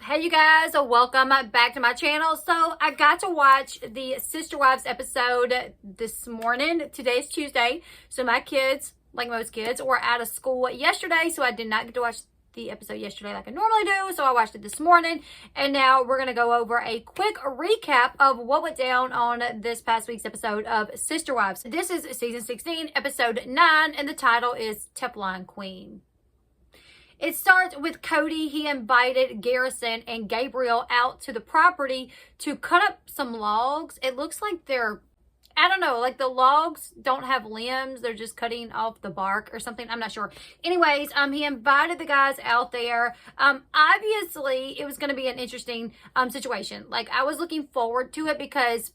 Hey you guys, welcome back to my channel. So I got to watch the Sister Wives episode this morning. Today's Tuesday, so my kids, like most kids, were out of school yesterday, so I did not get to watch the episode yesterday like I normally do, so I watched it this morning, and now we're going to go over a quick recap of what went down on this past week's episode of Sister Wives. This is season 16, episode 9, and the title is Teflon Queen. It starts with Kody. He invited Garrison and Gabriel out to the property to cut up some logs. It looks like they're, I don't know, like the logs don't have limbs. They're just cutting off the bark or something. I'm not sure. Anyways, he invited the guys out there. Obviously, it was going to be an interesting situation. Like, I was looking forward to it because,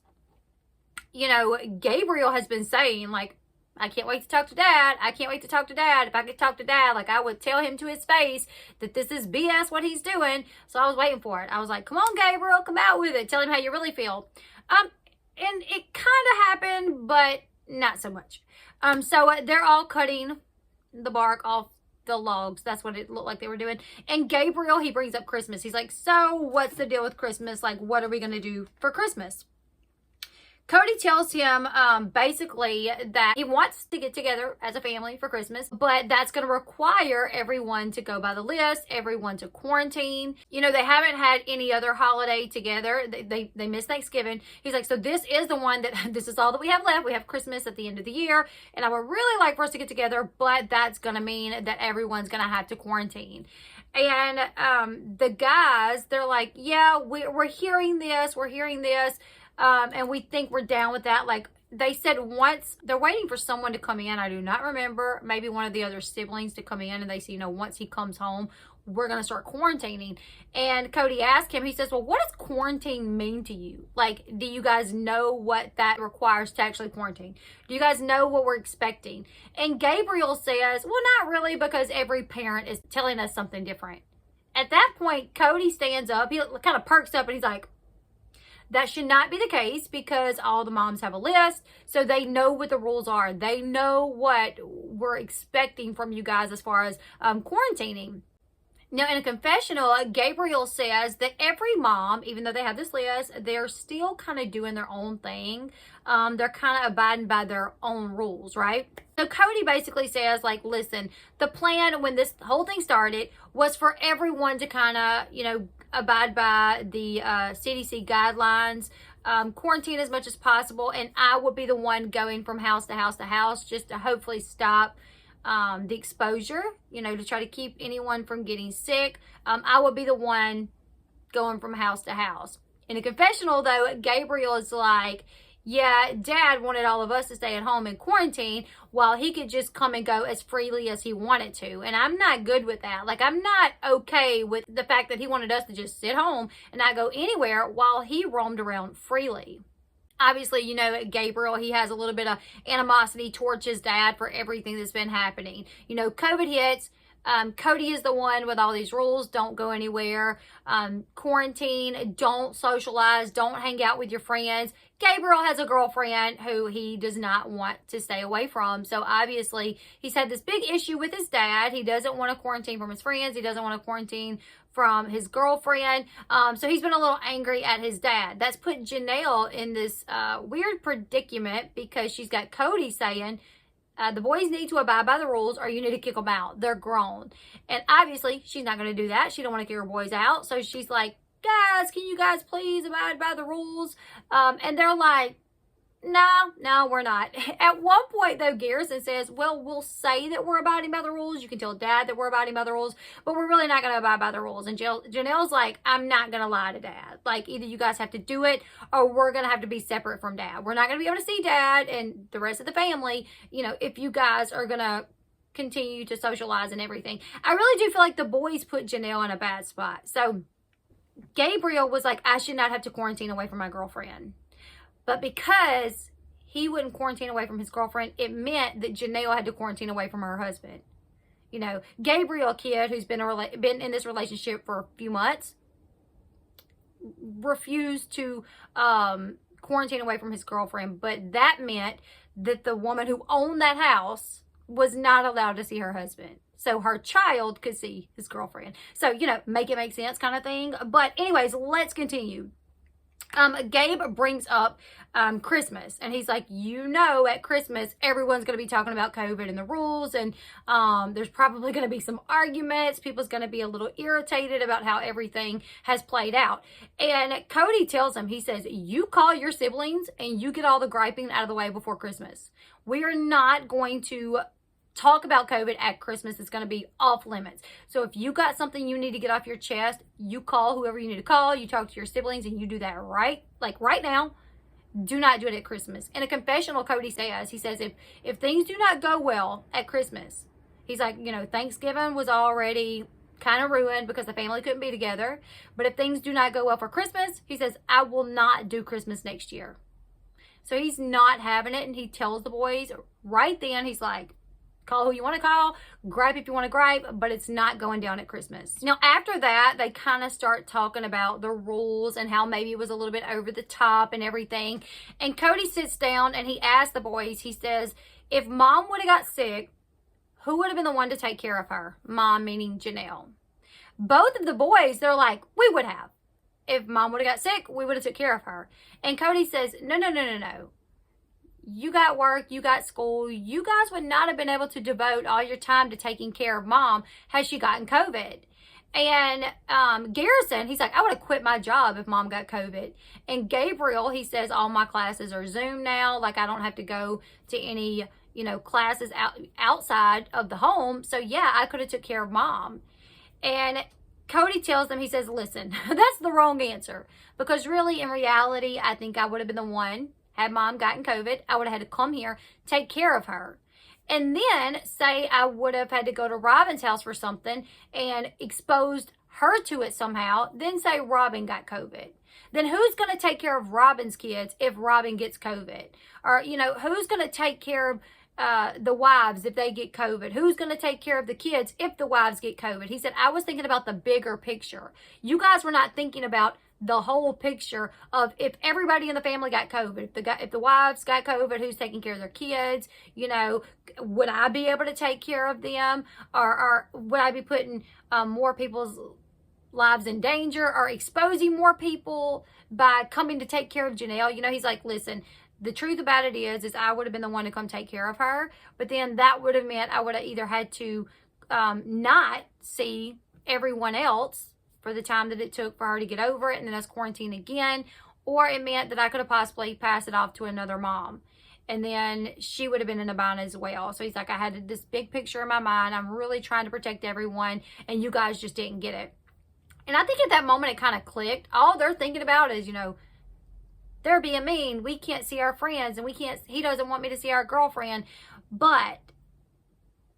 you know, Gabriel has been saying, like, I can't wait to talk to Dad. I can't wait to talk to Dad. If I could talk to Dad, like, I would tell him to his face that this is BS what he's doing. So I was waiting for it. I was like, come on, Gabriel, come out with it. Tell him how you really feel. And it kind of happened, but not so much. So they're all cutting the bark off the logs. That's what it looked like they were doing. And Gabriel, he brings up Christmas. He's like, so what's the deal with Christmas? Like, what are we going to do for Christmas? Kody tells him basically that he wants to get together as a family for Christmas, but that's going to require everyone to go by the list, everyone to quarantine. You know, they haven't had any other holiday together. They missed Thanksgiving. He's like, so this is the one that, this is all that we have left. We have Christmas at the end of the year, and I would really like for us to get together, but that's going to mean that everyone's going to have to quarantine. And the guys, they're like, yeah, we're hearing this, and we think we're down with that. Like, they said once, they're waiting for someone to come in. I do not remember. Maybe one of the other siblings to come in, and they say, you know, once he comes home, we're going to start quarantining. And Kody asked him, he says, well, what does quarantine mean to you? Like, do you guys know what that requires to actually quarantine? Do you guys know what we're expecting? And Gabriel says, well, not really, because every parent is telling us something different. At that point, Kody stands up. He kind of perks up, and he's like, that should not be the case, because all the moms have a list, so they know what the rules are. They know what we're expecting from you guys as far as quarantining. Now, in a confessional, Gabriel says that every mom, even though they have this list, they're still kind of doing their own thing. They're kind of abiding by their own rules, right? So Kody basically says, like, listen, the plan when this whole thing started was for everyone to kind of, you know, abide by the CDC guidelines, quarantine as much as possible, and I would be the one going from house to house to house just to hopefully stop the exposure, you know, to try to keep anyone from getting sick. I would be the one going from house to house. In a confessional, though, Gabriel is like, yeah, Dad wanted all of us to stay at home in quarantine while he could just come and go as freely as he wanted to. And I'm not good with that. Like, I'm not okay with the fact that he wanted us to just sit home and not go anywhere while he roamed around freely. Obviously, you know, Gabriel, he has a little bit of animosity towards his dad for everything that's been happening. You know, COVID hits. Kody is the one with all these rules. Don't go anywhere. Quarantine. Don't socialize. Don't hang out with your friends. Gabriel has a girlfriend who he does not want to stay away from. So obviously, he's had this big issue with his dad. He doesn't want to quarantine from his friends. He doesn't want to quarantine from his girlfriend. So he's been a little angry at his dad. That's put Janelle in this weird predicament, because she's got Kody saying, the boys need to abide by the rules or you need to kick them out. They're grown. And obviously, she's not going to do that. She don't want to kick her boys out. So she's like, guys, can you guys please abide by the rules? And they're like, no, we're not. At one point, though, Garrison says, well, we'll say that we're abiding by the rules. You can tell Dad that we're abiding by the rules, but we're really not going to abide by the rules. And Janelle's like, I'm not going to lie to Dad. Like, either you guys have to do it or we're going to have to be separate from Dad. We're not going to be able to see Dad and the rest of the family, you know, if you guys are going to continue to socialize and everything. I really do feel like the boys put Janelle in a bad spot. So Gabriel was like, I should not have to quarantine away from my girlfriend. But because he wouldn't quarantine away from his girlfriend, it meant that Janelle had to quarantine away from her husband. You know, Gabriel, kid who's been in this relationship for a few months, refused to quarantine away from his girlfriend. But that meant that the woman who owned that house was not allowed to see her husband. so her child could see his girlfriend. So, make it make sense kind of thing. But anyways, let's continue. Gabe brings up Christmas, and he's like, at Christmas everyone's going to be talking about COVID and the rules, and there's probably going to be some arguments. People's going to be a little irritated about how everything has played out. And Kody tells him, he says, you call your siblings and you get all the griping out of the way before Christmas. We are not going to talk about COVID at Christmas. It's going to be off limits. So if you got something you need to get off your chest, you call whoever you need to call, you talk to your siblings, and you do that right now. Do not do it at Christmas. In a confessional, Kody says, he says, if things do not go well at Christmas, he's like, Thanksgiving was already kind of ruined because the family couldn't be together. But if things do not go well for Christmas, he says, I will not do Christmas next year. So he's not having it, and he tells the boys right then, he's like, call who you want to call, gripe if you want to gripe, but it's not going down at Christmas. Now, after that, they kind of start talking about the rules and how maybe it was a little bit over the top and everything. And Kody sits down and he asks the boys, he says, if mom would have got sick, who would have been the one to take care of her? Mom, meaning Janelle. Both of the boys, they're like, we would have. If mom would have got sick, we would have took care of her. And Kody says, no. You got work, you got school. You guys would not have been able to devote all your time to taking care of mom had she gotten COVID. And Garrison, he's like, I would have quit my job if mom got COVID. And Gabriel, he says, all my classes are Zoom now. Like, I don't have to go to any, classes outside of the home. So yeah, I could have took care of mom. And Kody tells them, he says, listen, that's the wrong answer. Because really, in reality, I think I would have been the one. Had mom gotten COVID, I would have had to come here, take care of her. And then say I would have had to go to Robyn's house for something and exposed her to it somehow. Then say Robyn got COVID. Then who's going to take care of Robyn's kids if Robyn gets COVID? Or, who's going to take care of the wives if they get COVID? Who's going to take care of the kids if the wives get COVID? He said, I was thinking about the bigger picture. You guys were not thinking about the whole picture of if everybody in the family got COVID, if the wives got COVID, who's taking care of their kids? Would I be able to take care of them, or would I be putting more people's lives in danger, or exposing more people by coming to take care of Janelle? He's like, listen, the truth about it is I would have been the one to come take care of her, but then that would have meant I would have either had to not see everyone else for the time that it took for her to get over it and then us quarantine again, or it meant that I could have possibly passed it off to another mom, and then she would have been in a bind as well. So he's like, I had this big picture in my mind. I'm really trying to protect everyone, and you guys just didn't get it. And I think at that moment it kind of clicked. All they're thinking about is, they're being mean. We can't see our friends, and he doesn't want me to see our girlfriend. But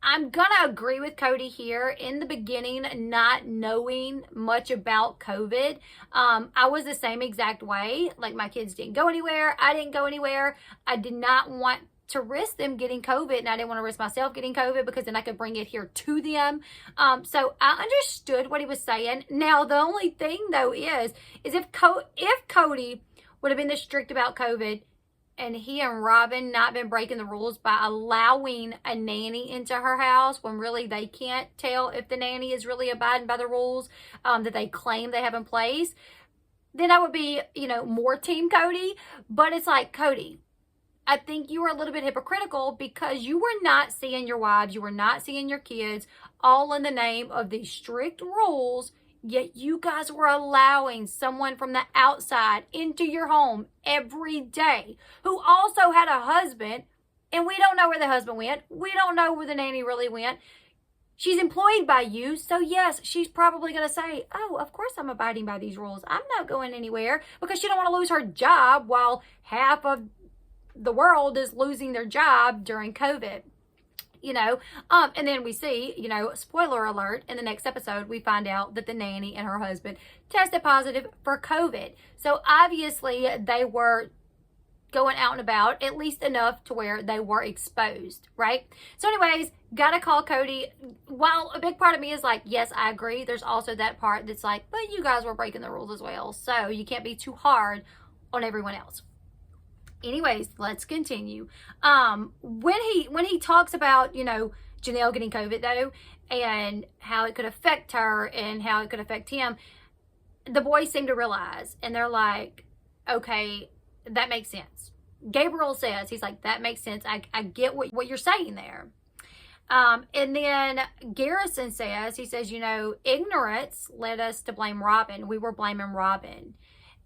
I'm going to agree with Kody here. In the beginning, not knowing much about COVID, I was the same exact way. Like, my kids didn't go anywhere. I didn't go anywhere. I did not want to risk them getting COVID, and I didn't want to risk myself getting COVID because then I could bring it here to them. So I understood what he was saying. Now, the only thing, though, is if Kody would have been this strict about COVID, and he and Robyn not been breaking the rules by allowing a nanny into her house when really they can't tell if the nanny is really abiding by the rules that they claim they have in place, then I would be, more team Kody. But it's like, Kody, I think you were a little bit hypocritical because you were not seeing your wives, you were not seeing your kids, all in the name of these strict rules. Yet you guys were allowing someone from the outside into your home every day who also had a husband, and we don't know where the husband went. We don't know where the nanny really went. She's employed by you, so yes, she's probably going to say, oh, of course I'm abiding by these rules. I'm not going anywhere, because she don't want to lose her job while half of the world is losing their job during COVID. And then we see, spoiler alert, in the next episode, we find out that the nanny and her husband tested positive for COVID. So obviously they were going out and about, at least enough to where they were exposed, right? So anyways, gotta call Kody. While a big part of me is like, yes, I agree, there's also that part that's like, but you guys were breaking the rules as well, so you can't be too hard on everyone else. Anyways, let's continue. When he talks about, Janelle getting COVID though, and how it could affect her and how it could affect him, the boys seem to realize, and they're like, okay, that makes sense. Gabriel says, he's like, that makes sense. I get what you're saying there. And then Garrison says, he says, ignorance led us to blame Robyn. We were blaming Robyn.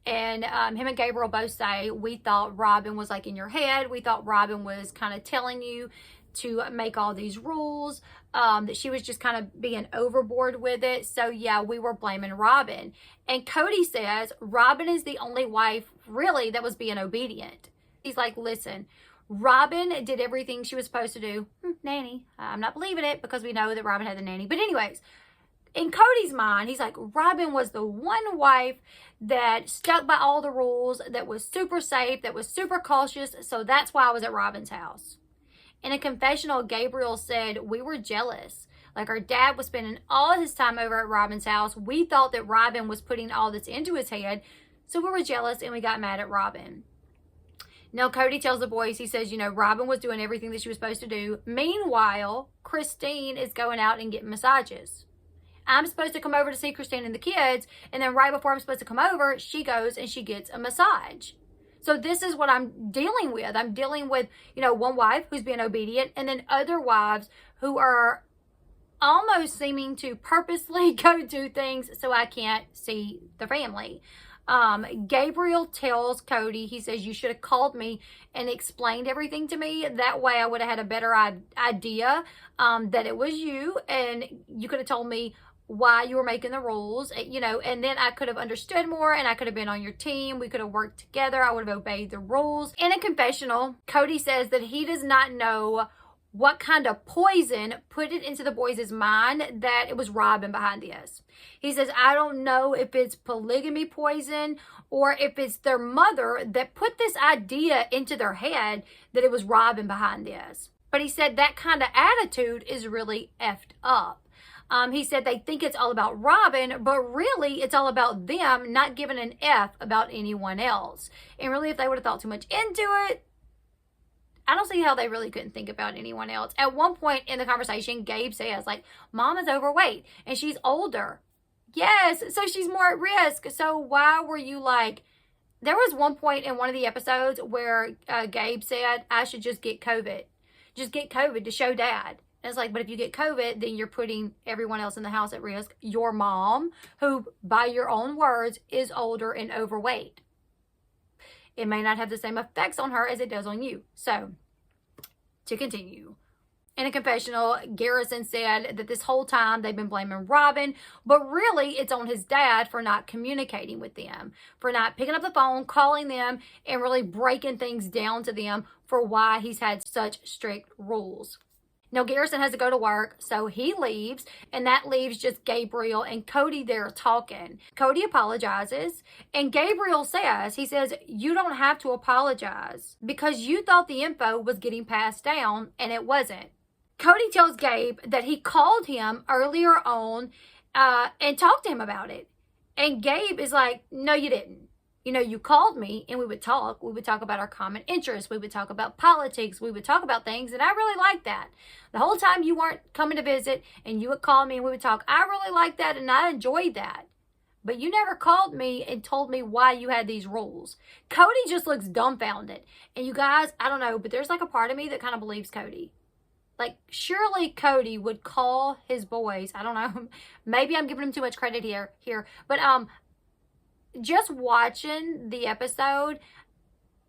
And him and Gabriel both say, we thought Robyn was like in your head. We thought Robyn was kind of telling you to make all these rules, that she was just kind of being overboard with it. So yeah, we were blaming Robyn. And Kody says, Robyn is the only wife really that was being obedient. He's like, listen, Robyn did everything she was supposed to do. Nanny. I'm not believing it because we know that Robyn had the nanny. But anyways, in Kody's mind, he's like, Robyn was the one wife that stuck by all the rules, that was super safe, that was super cautious. So that's why I was at Robyn's house. In a confessional, Gabriel said, we were jealous. Like our dad was spending all his time over at Robyn's house. We thought that Robyn was putting all this into his head. So we were jealous and we got mad at Robyn. Now, Kody tells the boys, he says, Robyn was doing everything that she was supposed to do. Meanwhile, Christine is going out and getting massages. I'm supposed to come over to see Christine and the kids. And then right before I'm supposed to come over, she goes and she gets a massage. So this is what I'm dealing with. I'm dealing with, one wife who's being obedient, and then other wives who are almost seeming to purposely go do things so I can't see the family. Gabriel tells Kody, he says, you should have called me and explained everything to me. That way I would have had a better idea that it was you, and you could have told me why you were making the rules, and then I could have understood more and I could have been on your team. We could have worked together. I would have obeyed the rules. In a confessional, Kody says that he does not know what kind of poison put it into the boys' mind that it was Robyn behind this. He says, I don't know if it's polygamy poison or if it's their mother that put this idea into their head that it was Robyn behind this. But he said that kind of attitude is really effed up. He said they think it's all about Robyn, but really it's all about them not giving an F about anyone else. And really, if they would have thought too much into it, I don't see how they really couldn't think about anyone else. At one point in the conversation, Gabe says, like, Mom is overweight and she's older. Yes, so she's more at risk. So why were you like, there was one point in one of the episodes where Gabe said, I should just get COVID. Just get COVID to show Dad. And it's like, but if you get COVID, then you're putting everyone else in the house at risk. Your mom, who by your own words is older and overweight. It may not have the same effects on her as it does on you. So, to continue. In a confessional, Garrison said that this whole time they've been blaming Robyn, but really it's on his dad for not communicating with them, for not picking up the phone, calling them, and really breaking things down to them for why he's had such strict rules. Now, Garrison has to go to work, so he leaves, and that leaves just Gabriel and Kody there talking. Kody apologizes, and Gabriel says, he says, you don't have to apologize because you thought the info was getting passed down, and it wasn't. Kody tells Gabe that he called him earlier on and talked to him about it. And Gabe is like, no, you didn't. You called me and we would talk. We would talk about our common interests. We would talk about politics. We would talk about things. And I really liked that. The whole time you weren't coming to visit and you would call me and we would talk. I really liked that and I enjoyed that. But you never called me and told me why you had these rules. Kody just looks dumbfounded. And you guys, I don't know, but there's like a part of me that kind of believes Kody. Like, surely Kody would call his boys. I don't know. Maybe I'm giving him too much credit here. But, just watching the episode,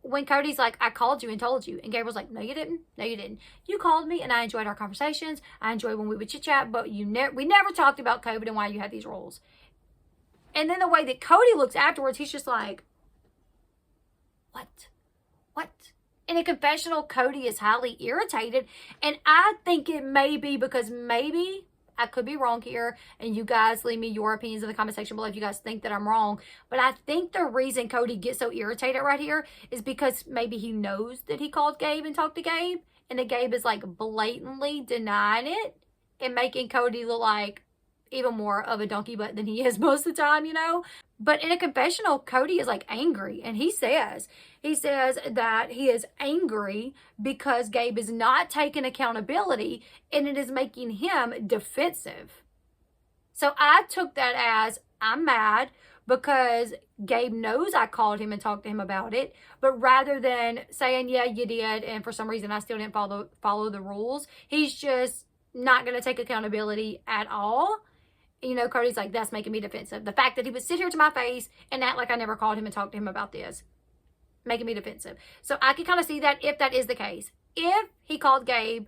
when Kody's like, I called you and told you, and Gabriel's like, no, you didn't. No, you didn't. You called me and I enjoyed our conversations. I enjoyed when we would chit chat, but we never talked about COVID and why you had these rules. And then the way that Kody looks afterwards, he's just like, what? In a confessional, Kody is highly irritated, and I think it may be because maybe, I could be wrong here, and you guys leave me your opinions in the comment section below if you guys think that I'm wrong. But I think the reason Kody gets so irritated right here is because maybe he knows that he called Gabe and talked to Gabe, and that Gabe is like blatantly denying it and making Kody look like even more of a donkey butt than he is most of the time, But in a confessional, Kody is like angry, and he says that he is angry because Gabe is not taking accountability and it is making him defensive. So I took that as, I'm mad because Gabe knows I called him and talked to him about it, but rather than saying, yeah, you did, and for some reason I still didn't follow the rules, he's just not going to take accountability at all. You know, Kody's like, that's making me defensive. The fact that he would sit here to my face and act like I never called him and talked to him about this, making me defensive. So I could kind of see that if that is the case. If he called Gabe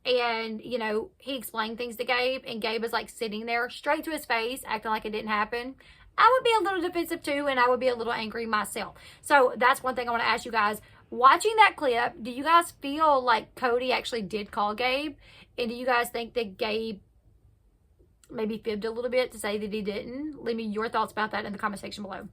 and, you know, he explained things to Gabe and Gabe is like sitting there straight to his face, acting like it didn't happen, I would be a little defensive too, and I would be a little angry myself. So that's one thing I want to ask you guys. Watching that clip, do you guys feel like Kody actually did call Gabe? And do you guys think that Gabe maybe fibbed a little bit to say that he didn't? Leave me your thoughts about that in the comment section below.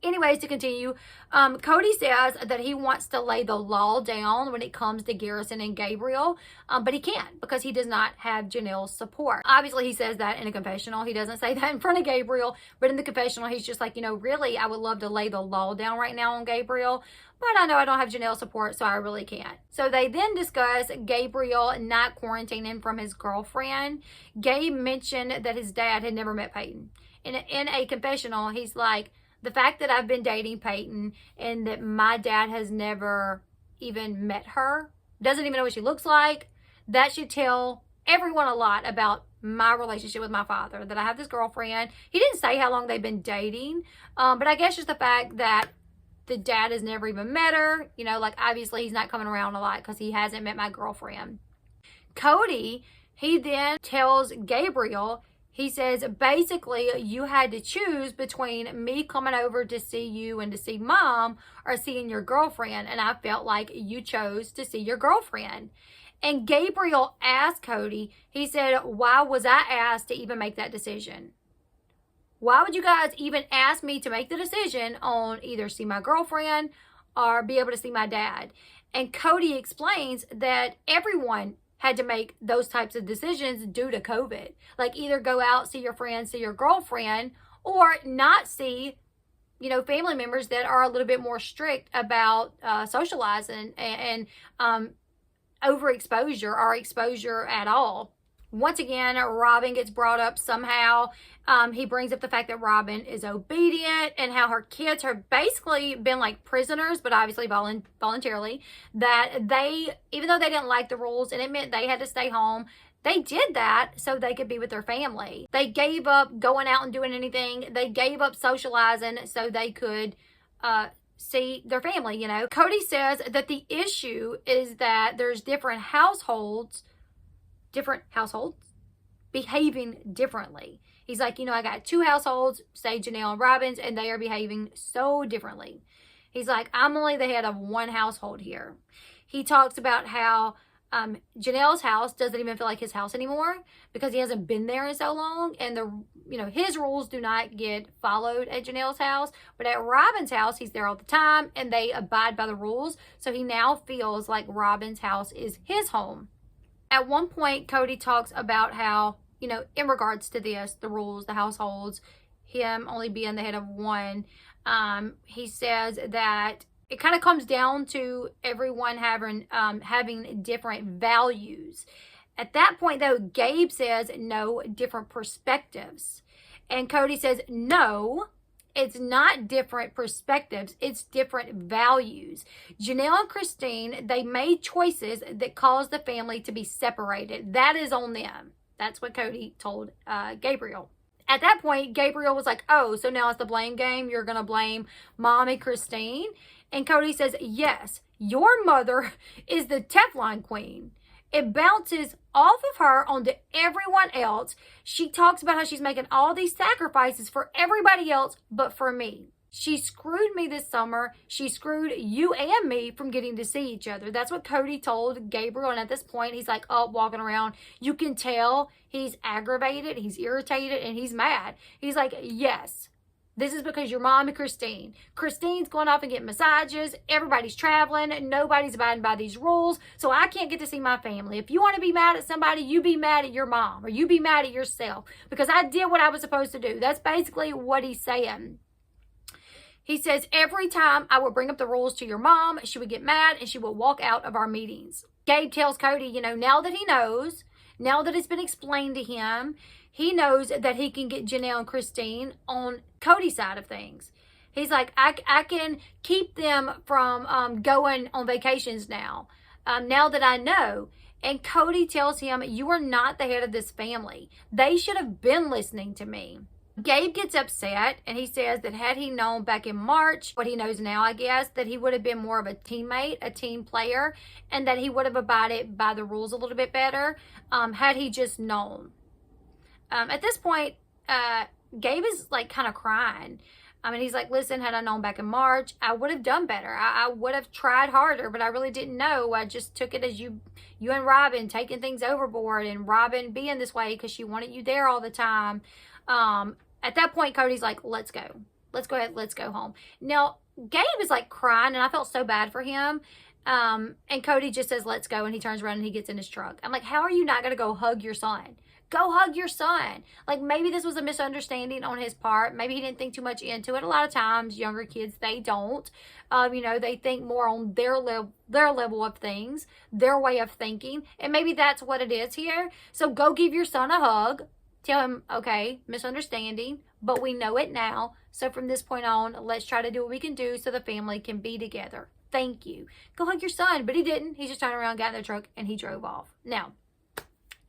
Anyways, to continue, Kody says that he wants to lay the law down when it comes to Garrison and Gabriel, but he can't because he does not have Janelle's support. Obviously, he says that in a confessional. He doesn't say that in front of Gabriel, but in the confessional, he's just like, you know, really, I would love to lay the law down right now on Gabriel, but I know I don't have Janelle's support, so I really can't. So they then discuss Gabriel not quarantining from his girlfriend. Gabe mentioned that his dad had never met Peyton. In a confessional, he's like, the fact that I've been dating Peyton and that my dad has never even met her, doesn't even know what she looks like, that should tell everyone a lot about my relationship with my father, that I have this girlfriend. He didn't say how long they've been dating, but I guess just the fact that the dad has never even met her, you know, like obviously he's not coming around a lot because he hasn't met my girlfriend. Kody, he then tells Gabriel, he says, basically, you had to choose between me coming over to see you and to see mom or seeing your girlfriend. And I felt like you chose to see your girlfriend. And Gabriel asked Kody, he said, why was I asked to even make that decision? Why would you guys even ask me to make the decision on either see my girlfriend or be able to see my dad? And Kody explains that everyone had to make those types of decisions due to COVID. Like either go out, see your friends, see your girlfriend, or not see, you know, family members that are a little bit more strict about socializing and overexposure or exposure at all. Once again, Robyn gets brought up somehow. He brings up the fact that Robyn is obedient and how her kids have basically been like prisoners, but obviously voluntarily, that they, even though they didn't like the rules and it meant they had to stay home, they did that so they could be with their family. They gave up going out and doing anything. They gave up socializing so they could see their family, you know. Kody says that the issue is that there's different households behaving differently. He's like, you know, I got two households, say Janelle and Robyn's, and they are behaving so differently. He's like, I'm only the head of one household here. He talks about how Janelle's house doesn't even feel like his house anymore because he hasn't been there in so long, and his rules do not get followed at Janelle's house, but at Robyn's house, he's there all the time, and they abide by the rules, so he now feels like Robyn's house is his home. At one point, Kody talks about how, you know, in regards to this, the rules, the households, him only being the head of one, he says that it kind of comes down to everyone having different values. At that point, though, Gabe says, no, different perspectives. And Kody says, no, it's not different perspectives. It's different values. Janelle and Christine, they made choices that caused the family to be separated. That is on them. That's what Kody told Gabriel. At that point, Gabriel was like, oh, so now it's the blame game. You're going to blame Mom and Christine. And Kody says, yes, your mother is the Teflon queen. It bounces off of her onto everyone else. She talks about how she's making all these sacrifices for everybody else but for me. She screwed me this summer. She screwed you and me from getting to see each other. That's what Kody told Gabriel. And at this point, he's like up, walking around. You can tell he's aggravated, he's irritated, and he's mad. He's like, yes, This is because your mom and Christine's going off and getting massages. Everybody's traveling. Nobody's abiding by these rules. So I can't get to see my family. If you want to be mad at somebody, you be mad at your mom or you be mad at yourself because I did what I was supposed to do. That's basically what he's saying. He says, every time I would bring up the rules to your mom, she would get mad and she would walk out of our meetings. Gabe tells Kody, now that he knows, now that it's been explained to him, he knows that he can get Janelle and Christine on Kody's side of things. He's like, I can keep them from going on vacations now that I know. And Kody tells him, you are not the head of this family. They should have been listening to me. Gabe gets upset and he says that had he known back in March, what he knows now, I guess, that he would have been more of a teammate, a team player, and that he would have abided by the rules a little bit better had he just known. At this point, Gabe is like kind of crying. He's like, listen, had I known back in March, I would have done better. I would have tried harder, but I really didn't know. I just took it as you and Robyn taking things overboard and Robyn being this way because she wanted you there all the time. At that point, Kody's like, let's go. Let's go ahead. Let's go home. Now, Gabe is like crying and I felt so bad for him. And Kody just says, let's go. And he turns around and he gets in his truck. I'm like, how are you not going to go hug your son? Go hug your son. Like maybe this was a misunderstanding on his part. Maybe he didn't think too much into it. A lot of times younger kids, they don't. They think more on their level of things, their way of thinking. And maybe that's what it is here. So go give your son a hug. Tell him, okay, misunderstanding, but we know it now. So from this point on, let's try to do what we can do so the family can be together. Thank you. Go hug your son. But he didn't. He just turned around, got in the truck, and he drove off. Now,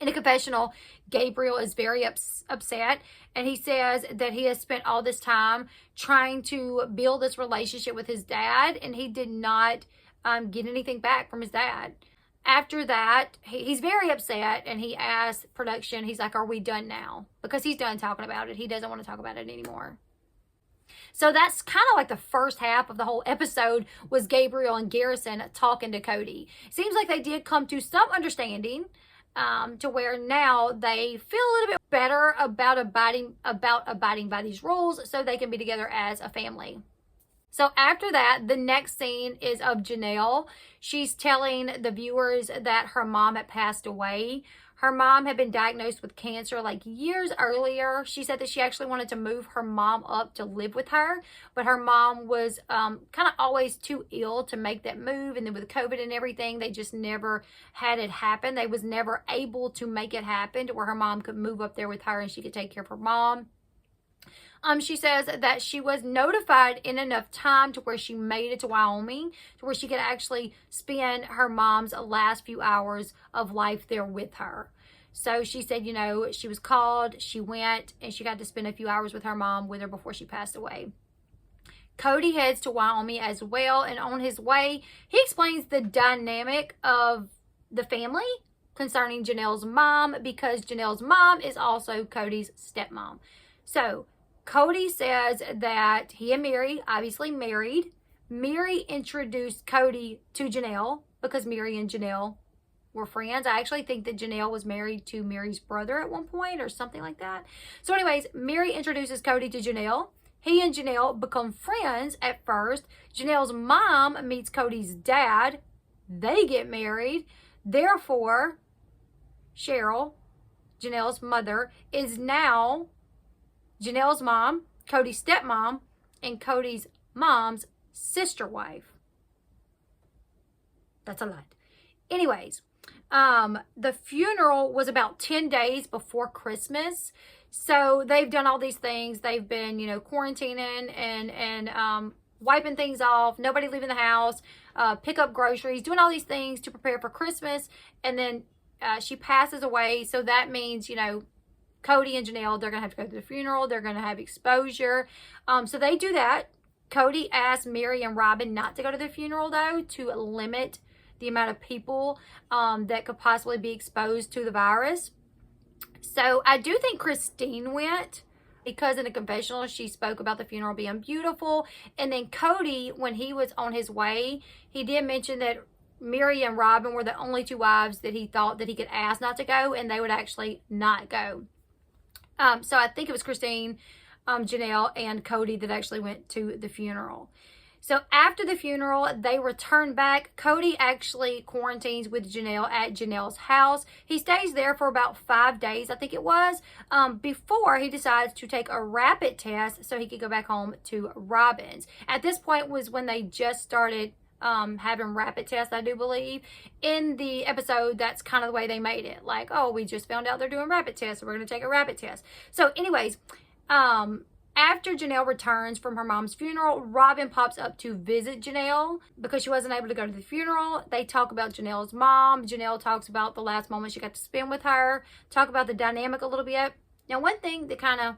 in a confessional, Gabriel is very upset, and he says that he has spent all this time trying to build this relationship with his dad, and he did not get anything back from his dad. After that, he's very upset, and he asks production, he's like, are we done now? Because he's done talking about it. He doesn't want to talk about it anymore. So that's kind of like the first half of the whole episode was Gabriel and Garrison talking to Kody. Seems like they did come to some understanding to where now they feel a little bit better about abiding by these rules so they can be together as a family. So after that, the next scene is of Janelle. She's telling the viewers that her mom had passed away. Her mom had been diagnosed with cancer like years earlier. She said that she actually wanted to move her mom up to live with her, but her mom was kind of always too ill to make that move. And then with COVID and everything, they just never had it happen. They was never able to make it happen to where her mom could move up there with her and she could take care of her mom. She says that she was notified in enough time to where she made it to Wyoming, to where she could actually spend her mom's last few hours of life there with her. So she said, she was called, she went, and she got to spend a few hours with her mom with her before she passed away. Kody heads to Wyoming as well, and on his way, he explains the dynamic of the family concerning Janelle's mom, because Janelle's mom is also Kody's stepmom. So Kody says that he and Mary, obviously married. Mary introduced Kody to Janelle because Mary and Janelle were friends. I actually think that Janelle was married to Mary's brother at one point or something like that. So anyways, Mary introduces Kody to Janelle. He and Janelle become friends at first. Janelle's mom meets Kody's dad. They get married. Therefore, Cheryl, Janelle's mother, is now Janelle's mom, Kody's stepmom, and Kody's mom's sister wife. That's a lot. Anyways, the funeral was about 10 days before Christmas. So they've done all these things. They've been, quarantining and wiping things off, nobody leaving the house, pick up groceries, doing all these things to prepare for Christmas. And then she passes away. So that means, Kody and Janelle, they're going to have to go to the funeral. They're going to have exposure. So they do that. Kody asked Mary and Robyn not to go to the funeral, though, to limit the amount of people that could possibly be exposed to the virus. So I do think Christine went because in a confessional, she spoke about the funeral being beautiful. And then Kody, when he was on his way, he did mention that Mary and Robyn were the only two wives that he thought that he could ask not to go, and they would actually not go. So I think it was Christine. Janelle and Kody that actually went to the funeral. So after the funeral, they return back. Kody actually quarantines with Janelle at Janelle's house. He stays there for about 5 days, I think it was, before he decides to take a rapid test so he could go back home to Robyn's. At this point was when they just started having rapid tests, I do believe. In the episode, that's kind of the way they made it. Like, oh, we just found out they're doing rapid tests, so we're going to take a rapid test. So anyways, after Janelle returns from her mom's funeral, Robyn pops up to visit Janelle because she wasn't able to go to the funeral. They talk about Janelle's mom. Janelle talks about the last moment she got to spend with her, talk about the dynamic a little bit. Now, one thing that kind of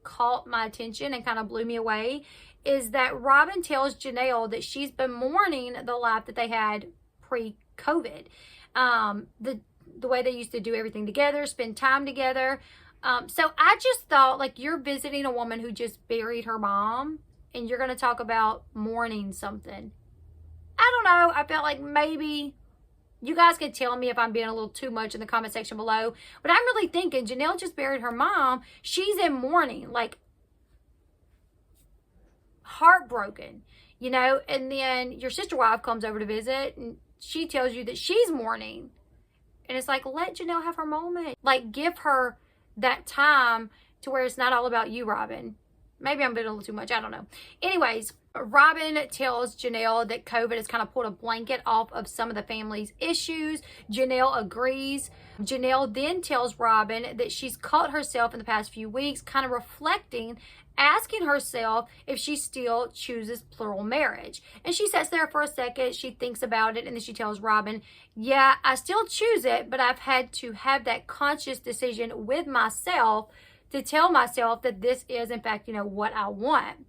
caught my attention and kind of blew me away is that Robyn tells Janelle that she's been mourning the life that they had pre-COVID. The way they used to do everything together, spend time together. So I just thought, like, you're visiting a woman who just buried her mom and you're going to talk about mourning something. I don't know. I felt like maybe you guys could tell me if I'm being a little too much in the comment section below. But I'm really thinking Janelle just buried her mom. She's in mourning, like heartbroken, you know, and then your sister wife comes over to visit and she tells you that she's mourning. And it's like, let Janelle have her moment. Like, give her that time to where it's not all about you, Robyn. Maybe I'm being a little too much. I don't know. Anyways, Robyn tells Janelle that COVID has kind of pulled a blanket off of some of the family's issues. Janelle agrees. Janelle then tells Robyn that she's caught herself in the past few weeks kind of reflecting, asking herself if she still chooses plural marriage. And she sits there for a second, she thinks about it, and then she tells Robyn, yeah, I still choose it, but I've had to have that conscious decision with myself to tell myself that this is, in fact, you know, what I want.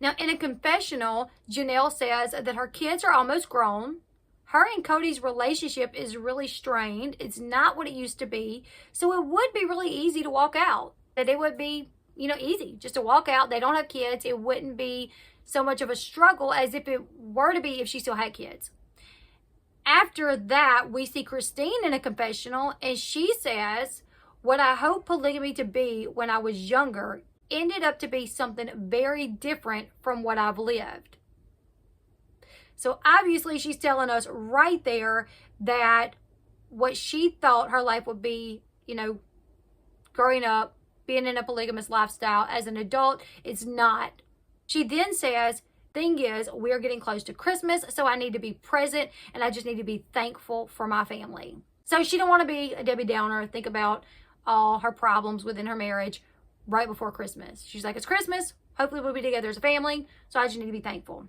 Now, in a confessional, Janelle says that her kids are almost grown. Her and Kody's relationship is really strained. It's not what it used to be. So it would be really easy to walk out. That it would be, you know, easy just to walk out. They don't have kids. It wouldn't be so much of a struggle as if it were to be if she still had kids. After that, we see Christine in a confessional, and she says, what I hoped polygamy to be when I was younger ended up to be something very different from what I've lived. So obviously she's telling us right there that what she thought her life would be, you know, growing up, being in a polygamous lifestyle as an adult, it's not. She then says, thing is, we're getting close to Christmas, so I need to be present and I just need to be thankful for my family. So she don't want to be a Debbie Downer, think about all her problems within her marriage right before Christmas. She's like, it's Christmas. Hopefully we'll be together as a family. So I just need to be thankful.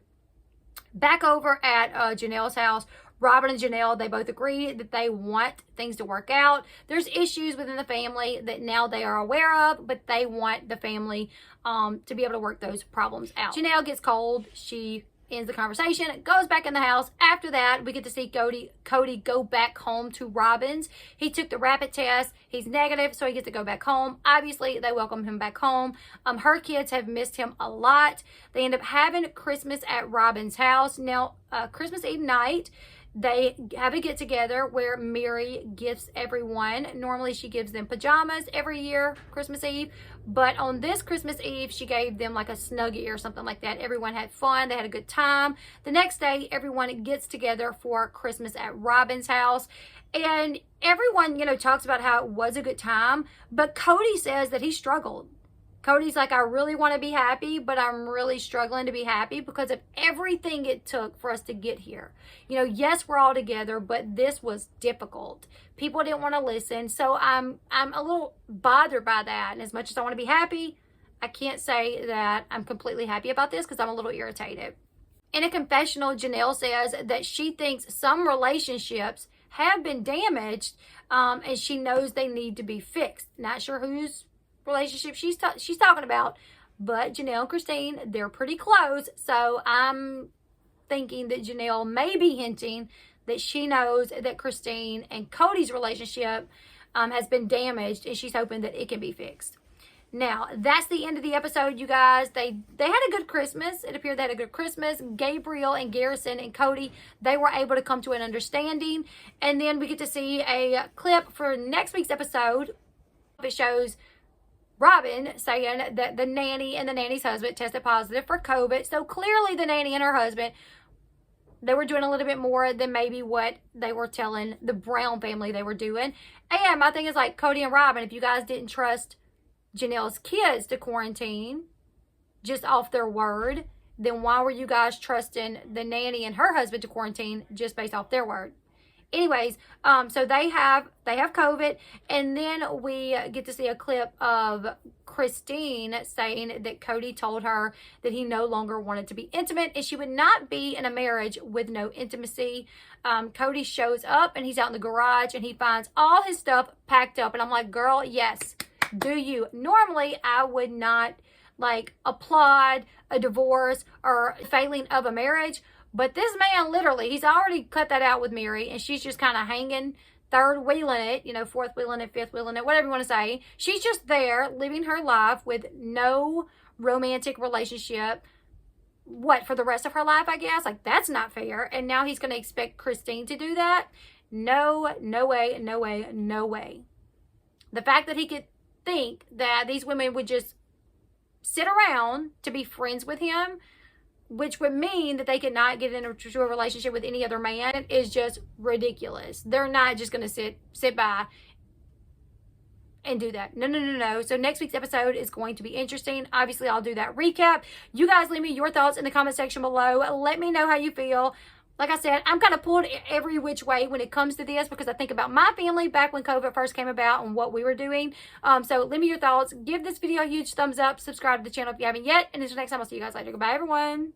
Back over at Janelle's house, Robyn and Janelle, they both agree that they want things to work out. There's issues within the family that now they are aware of, but they want the family to be able to work those problems out. Janelle gets cold. She ends the conversation, goes back in the house. After that, we get to see Kody go back home to Robyn's. He took the rapid test. He's negative, so he gets to go back home. Obviously, they welcome him back home. Her kids have missed him a lot. They end up having Christmas at Robyn's house. Now, Christmas Eve night, they have a get-together where Mary gifts everyone. Normally, she gives them pajamas every year, Christmas Eve. But on this Christmas Eve, she gave them like a Snuggie or something like that. Everyone had fun. They had a good time. The next day, everyone gets together for Christmas at Robyn's house. And everyone, you know, talks about how it was a good time. But Kody says that he struggled. Kody's like, I really want to be happy, but I'm really struggling to be happy because of everything it took for us to get here. You know, yes, we're all together, but this was difficult. People didn't want to listen. So I'm a little bothered by that. And as much as I want to be happy, I can't say that I'm completely happy about this because I'm a little irritated. In a confessional, Janelle says that she thinks some relationships have been damaged and she knows they need to be fixed. Not sure whose relationship she's talking about, but Janelle and Christine, they're pretty close. So I'm thinking that Janelle may be hinting that she knows that Christine and Kody's relationship has been damaged, and she's hoping that it can be fixed. Now, that's the end of the episode, you guys. They had a good Christmas. It appeared they had a good Christmas. Gabriel and Garrison and Kody, they were able to come to an understanding. And then we get to see a clip for next week's episode. It shows Robyn saying that the nanny and the nanny's husband tested positive for COVID. So clearly the nanny and her husband, they were doing a little bit more than maybe what they were telling the Brown family they were doing. And my thing is like, Kody and Robyn, if you guys didn't trust Janelle's kids to quarantine just off their word, then why were you guys trusting the nanny and her husband to quarantine just based off their word? Anyways, so they have COVID, and then we get to see a clip of Christine saying that Kody told her that he no longer wanted to be intimate and she would not be in a marriage with no intimacy. Kody shows up and he's out in the garage and he finds all his stuff packed up, and I'm like, girl, yes, do you? Normally, I would not like applaud a divorce or failing of a marriage. But this man, literally, he's already cut that out with Mary, and she's just kind of hanging, third wheeling it, you know, fourth wheeling it, fifth wheeling it, whatever you want to say. She's just there living her life with no romantic relationship. What, for the rest of her life, I guess? Like, that's not fair. And now he's going to expect Christine to do that? No, no way, no way, no way. The fact that he could think that these women would just sit around to be friends with him, which would mean that they could not get into a relationship with any other man, is just ridiculous. They're not just going to sit by and do that. No, no, no, no. So next week's episode is going to be interesting. Obviously, I'll do that recap. You guys leave me your thoughts in the comment section below. Let me know how you feel. Like I said, I'm kind of pulled every which way when it comes to this because I think about my family back when COVID first came about and what we were doing. So leave me your thoughts. Give this video a huge thumbs up. Subscribe to the channel if you haven't yet. And until next time, I'll see you guys later. Goodbye, everyone.